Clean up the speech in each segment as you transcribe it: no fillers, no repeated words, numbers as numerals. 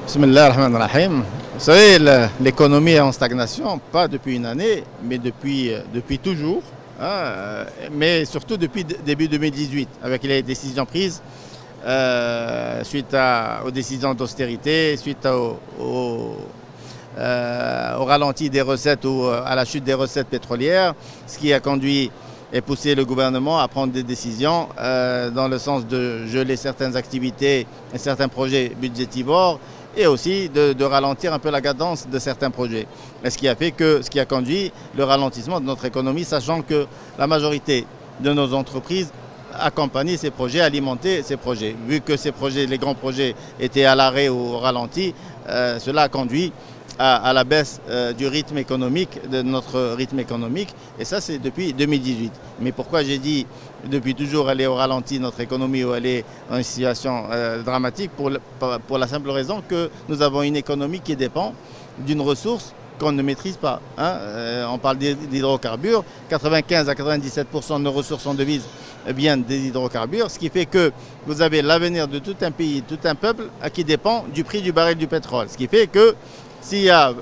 Bismillah ar-Rahman ar-Rahim. Vous savez, l'économie est en stagnation, pas depuis une année, mais depuis toujours, hein, mais surtout depuis début 2018, avec les décisions prises suite aux décisions d'austérité, suite au ralenti des recettes ou à la chute des recettes pétrolières, ce qui a conduit et poussé le gouvernement à prendre des décisions dans le sens de geler certaines activités et certains projets budgétivores et aussi de ralentir un peu la cadence de certains projets. Et ce qui a conduit le ralentissement de notre économie, sachant que la majorité de nos entreprises accompagnaient ces projets, alimentaient ces projets. Vu que ces projets, les grands projets étaient à l'arrêt ou au ralenti, cela a conduit à la baisse du rythme économique, de notre rythme économique, et ça c'est depuis 2018. Mais pourquoi j'ai dit depuis toujours elle est au ralenti notre économie ou elle est en situation dramatique? Pour la simple raison que nous avons une économie qui dépend d'une ressource qu'on ne maîtrise pas. Hein. On parle d'hydrocarbures, 95 à 97% de nos ressources en devises viennent des hydrocarbures, ce qui fait que vous avez l'avenir de tout un pays, tout un peuple qui dépend du prix du baril du pétrole. Ce qui fait que s'il y a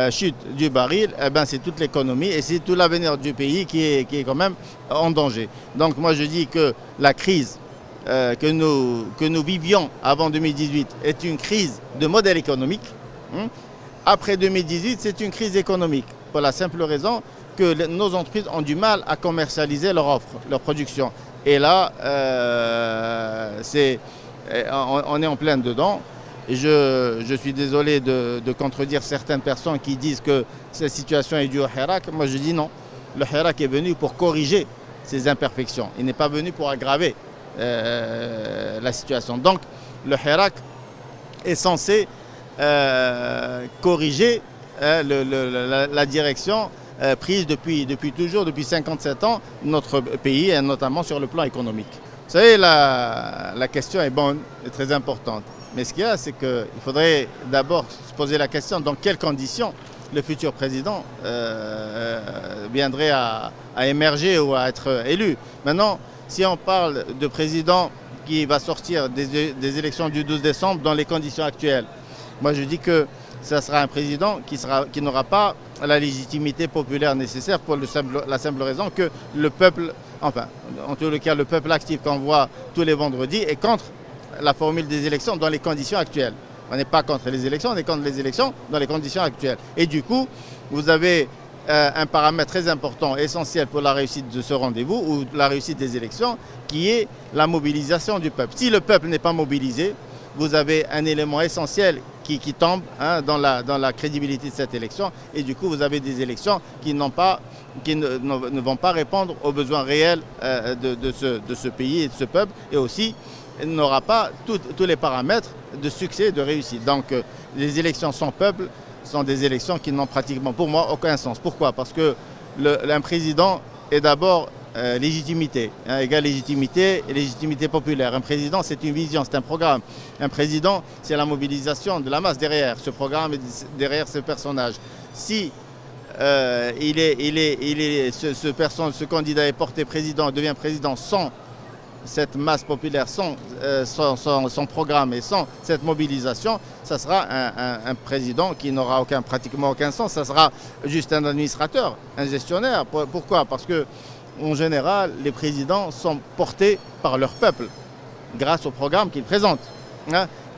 chute du baril, eh ben c'est toute l'économie et c'est tout l'avenir du pays qui est quand même en danger. Donc moi je dis que la crise que nous vivions avant 2018 est une crise de modèle économique. Après 2018, c'est une crise économique pour la simple raison que nos entreprises ont du mal à commercialiser leur offre, leur production. Et là, on est en plein dedans. Je suis désolé de contredire certaines personnes qui disent que cette situation est due au Hirak. Moi, je dis non. Le Hirak est venu pour corriger ces imperfections. Il n'est pas venu pour aggraver la situation. Donc, le Hirak est censé corriger la direction prise depuis toujours, depuis 57 ans, notre pays, et notamment sur le plan économique. Vous savez, la question est bonne et très importante. Mais ce qu'il y a, c'est qu'il faudrait d'abord se poser la question dans quelles conditions le futur président viendrait à émerger ou à être élu. Maintenant, si on parle de président qui va sortir des élections du 12 décembre dans les conditions actuelles, moi je dis que ce sera un président qui n'aura pas la légitimité populaire nécessaire pour la simple raison que le peuple, enfin en tout cas le peuple actif qu'on voit tous les vendredis est contre la formule des élections dans les conditions actuelles. On n'est pas contre les élections, on est contre les élections dans les conditions actuelles. Et du coup, vous avez un paramètre très important, essentiel pour la réussite de ce rendez-vous ou la réussite des élections, qui est la mobilisation du peuple. Si le peuple n'est pas mobilisé, vous avez un élément essentiel qui tombe dans la crédibilité de cette élection. Et du coup, vous avez des élections qui ne vont pas répondre aux besoins réels de ce pays et de ce peuple. Et aussi, n'aura pas tous les paramètres de succès et de réussite. Donc les élections sans peuple sont des élections qui n'ont pratiquement pour moi aucun sens. Pourquoi? Parce que un président est d'abord légitimité, égale légitimité et légitimité populaire. Un président, c'est une vision, c'est un programme. Un président, c'est la mobilisation de la masse derrière ce programme et derrière ce personnage. Si ce candidat est porté président, devient président sans cette masse populaire, sans son programme et sans cette mobilisation, ça sera un président qui n'aura pratiquement aucun sens. Ça sera juste un administrateur, un gestionnaire. Pourquoi? Parce que en général, les présidents sont portés par leur peuple grâce au programme qu'ils présentent.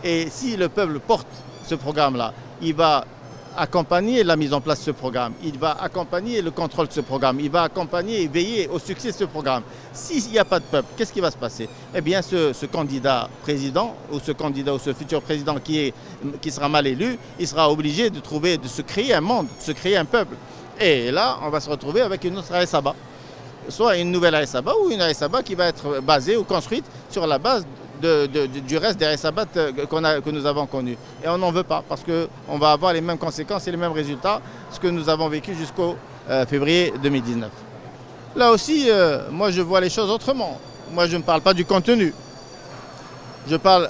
Et si le peuple porte ce programme-là, il va accompagner la mise en place de ce programme, il va accompagner le contrôle de ce programme, il va accompagner et veiller au succès de ce programme. S'il n'y a pas de peuple, qu'est-ce qui va se passer? Eh bien, ce candidat président ou ce futur président qui sera mal élu, il sera obligé de se créer un monde, de se créer un peuple. Et là, on va se retrouver avec une autre Aït Sabah, soit une nouvelle Aït Sabah ou une Aït Sabah qui va être basée ou construite sur la base du reste des Aït Sabah que nous avons connus. Et on n'en veut pas parce qu'on va avoir les mêmes conséquences et les mêmes résultats ce que nous avons vécu jusqu'au février 2019. Là aussi, moi je vois les choses autrement. Moi je ne parle pas du contenu. Je parle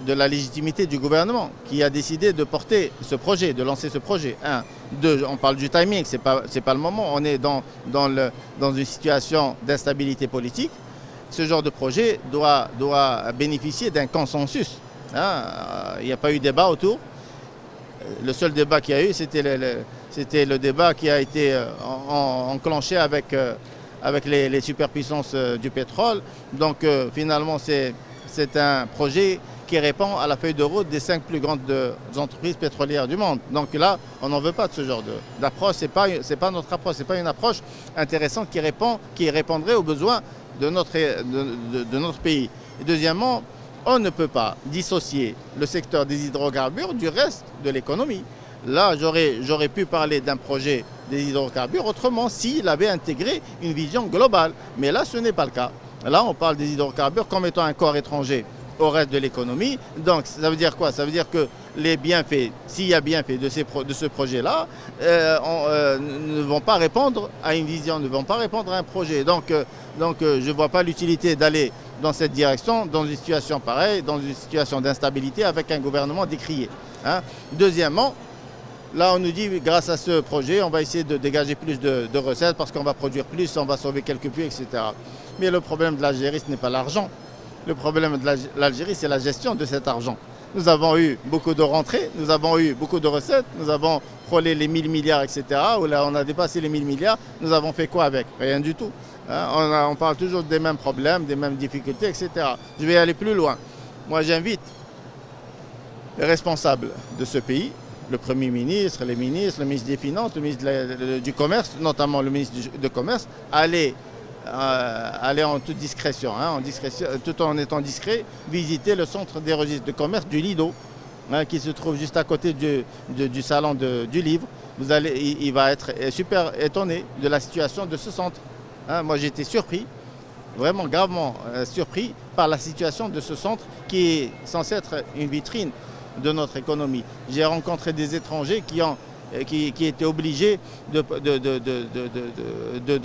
de la légitimité du gouvernement qui a décidé de porter ce projet, de lancer ce projet. 1. 2. On parle du timing, c'est pas le moment. On est dans une situation d'instabilité politique. Ce genre de projet doit bénéficier d'un consensus Hein, il n'y a pas eu débat autour. Le seul débat qu'il y a eu, c'était le débat qui a été enclenché avec les superpuissances du pétrole. Donc finalement, c'est un projet qui répond à la feuille de route des 5 plus grandes entreprises pétrolières du monde. Donc là, on n'en veut pas de ce genre d'approche. Ce n'est pas notre approche, ce n'est pas une approche intéressante qui répondrait aux besoins de notre pays. Et deuxièmement, on ne peut pas dissocier le secteur des hydrocarbures du reste de l'économie. Là, j'aurais pu parler d'un projet des hydrocarbures autrement s'il avait intégré une vision globale. Mais là, ce n'est pas le cas. Là, on parle des hydrocarbures comme étant un corps étranger au reste de l'économie. Donc, ça veut dire quoi? Ça veut dire que les bienfaits, s'il y a bienfaits de ce projet-là, ne vont pas répondre à une vision, ne vont pas répondre à un projet. Donc je ne vois pas l'utilité d'aller dans cette direction, dans une situation pareille, dans une situation d'instabilité avec un gouvernement décrié. Hein. Deuxièmement, là, on nous dit, grâce à ce projet, on va essayer de dégager plus de recettes parce qu'on va produire plus, on va sauver quelques puits, etc. Mais le problème de l'Algérie, ce n'est pas l'argent. Le problème de l'Algérie, c'est la gestion de cet argent. Nous avons eu beaucoup de rentrées, nous avons eu beaucoup de recettes, nous avons frôlé les 1000 milliards, etc. Où là, on a dépassé les 1000 milliards. Nous avons fait quoi avec? Rien du tout. Hein, on parle toujours des mêmes problèmes, des mêmes difficultés, etc. Je vais aller plus loin. Moi, j'invite les responsables de ce pays, le Premier ministre, les ministres, le ministre des Finances, le ministre du Commerce, notamment le ministre du Commerce, à aller en toute discrétion, hein, tout en étant discret, visiter le centre des registres de commerce du Lido, hein, qui se trouve juste à côté du salon du livre. Il va être super étonné de la situation de ce centre. Hein. Moi, j'ai été surpris, vraiment gravement surpris par la situation de ce centre qui est censé être une vitrine de notre économie. J'ai rencontré des étrangers qui étaient obligés de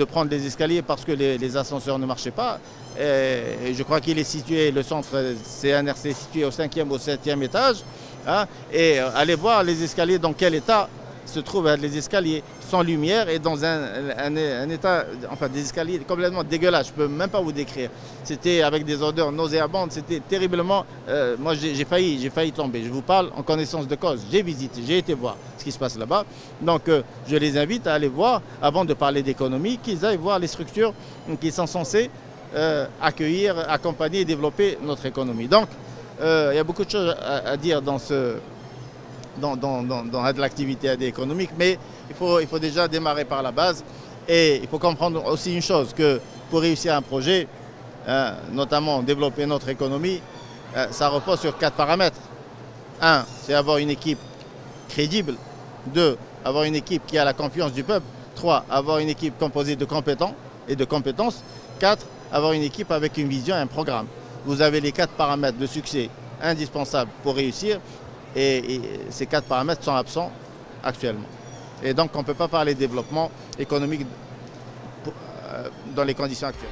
prendre les escaliers parce que les ascenseurs ne marchaient pas. Et je crois qu'il est situé, le centre CNRC est situé au 5e ou 7e étage. Hein, et allez voir les escaliers, dans quel état se trouvent les escaliers, sans lumière et dans un état, enfin des escaliers complètement dégueulasses. Je ne peux même pas vous décrire. C'était avec des odeurs nauséabondes, c'était terriblement... moi j'ai failli tomber. Je vous parle en connaissance de cause. J'ai visité, j'ai été voir ce qui se passe là-bas. Donc je les invite à aller voir, avant de parler d'économie, qu'ils aillent voir les structures qui sont censées accueillir, accompagner et développer notre économie. Donc il y a beaucoup de choses à dire dans l'activité économique, mais il faut déjà démarrer par la base. Et il faut comprendre aussi une chose, que pour réussir un projet, notamment développer notre économie, ça repose sur 4 paramètres. 1, c'est avoir une équipe crédible. 2, avoir une équipe qui a la confiance du peuple. 3, avoir une équipe composée de compétents et de compétences. 4, avoir une équipe avec une vision et un programme. Vous avez les 4 paramètres de succès indispensables pour réussir. Et ces 4 paramètres sont absents actuellement. Et donc on ne peut pas parler de développement économique dans les conditions actuelles.